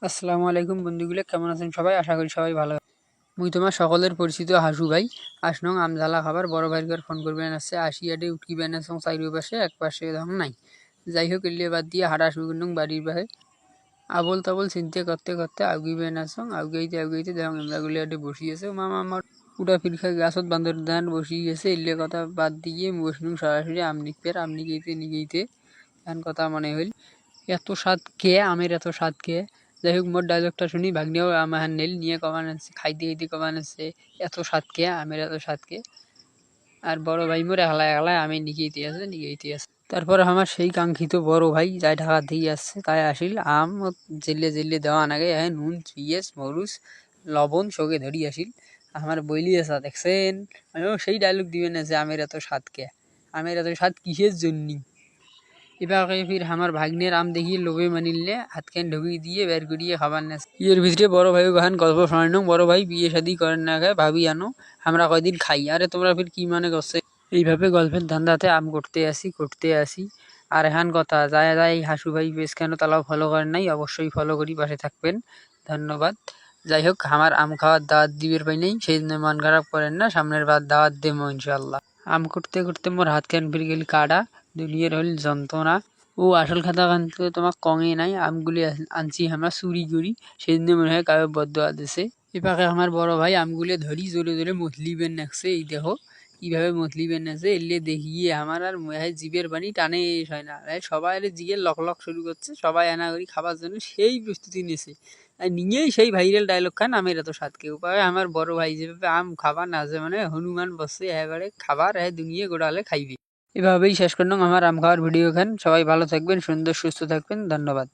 আসসালামু আলাইকুম বন্ধুগুলো, কেমন আছেন সবাই? আশা করি সবাই ভালো। মুই তোমার সকলের পরিচিত হাসু ভাই। আসনং আমজালা খাবার বড় ভাইয়ের ঘর ফোন করবেন আছে আসিয়াডে উঠকিবেন আছে চাইরো পাশে এক পাশে ধং নাই। যাই হোক এলিয়ে বাদ দিয়ে হাঁটা শুরু করলাম বাড়ির বাহে। আবল তাবল চিন্তা করতে করতে আউগিবেন আসং আউগাইতে দেখং আমরা গুলিয়াডে বসিয়েছে মামা আমার উটা ফিরখা গাছত বান্দর ধান বসিয়ে গেছে। এলিয়ে কথা বাদ দিয়ে বসলুম সরাসরি আমনি গেইতে এখন কথা মনে হইল এত স্বাদ কে আমের এত স্বাদ কে। যাই হোক মোর ডায়লগটা শুনি ভাগ্নেও আমার নেল নিয়ে কমান আছে খাইতে খাইতে কমান আছে এত স্বাদ কে আমের এত স্বাদ কে। আর বড় ভাই মোর একলা আমি নিগেইতে আছে। তারপর আমার সেই কাঙ্ক্ষিত বড় ভাই যাই ঢাকা দিয়ে আসছে তাই আসিল আম জেলে দেওয়া নাগে নুন পিঁয়াজ মরুচ লবণ সগে ধরি আসিল আমার বইলি আসা দেখছেন। সেই ডায়লগ দিবেন না যে আমের এত স্বাদ কে, আমের এত স্বাদ কিসের জন্য। এবার ফির আমার ভাগ্নের আম দেখিয়ে লোভে মানিলে হাতখান ঢুকিয়ে দিয়ে বের করিয়ে খাবার না। এর ভিতরে বড় ভাই গান গল্প শোনানো, বড় ভাই বিয়ে শাদী করেন না খায় ভাবি আনো আমরা কয়দিন খাই। আরে তোমরা ফির কি মনে করছে? এইভাবে গল্পের ধান্দাতে আম করতে আসি। আর এখান কথা যায় হাসু ভাই বেশ কেন তালাও ফলো করেন নাই, অবশ্যই ফলো করি পাশে থাকবেন, ধন্যবাদ। যাই হোক আমার আম খাওয়ার দাওয়াত দিবের পাই নেই, সেই জন্য মন খারাপ করেন না, সামনের বার দাওয়াত দেবো ইনশাল্লাহ। আম করতে মোর হাত খান ফিরে গেল কাটা, দুনিয়ার হল যন্ত্রণা। ও আসল খাতা কানতে তোমার কঙে নাই, আমগুলি আনছি আমরা চুরি করি, সেই জন্য মনে হয় কারো বদয়া দিছে। এপাকে আমার বড় ভাই আমগুলি ধরি জোরে জোরে মতলি বেন নাকছে। এই দেখো কিভাবে মতলি বেন নাকছে, এলে দেখিয়ে আমার আর জিভের পানি টানে হয় না। সবাই জিগের লক শুরু করছে, সবাই আনা করি খাবার জন্য সেই প্রস্তুতি নিয়েছে। আর নিয়েই সেই ভাইরাল ডায়লগ খান আমের এত স্বাদ কেউ পাবে। আমার বড় ভাই যেভাবে আম খাবার না যে মানে হনুমান বসে এবারে খাবার দুনিয়া গোড়ালে খাইবে। এভাবেই শেষ করলাম আমার আম খাওয়ার ভিডিও খান। সবাই ভালো থাকবেন, সুন্দর সুস্থ থাকবেন, ধন্যবাদ।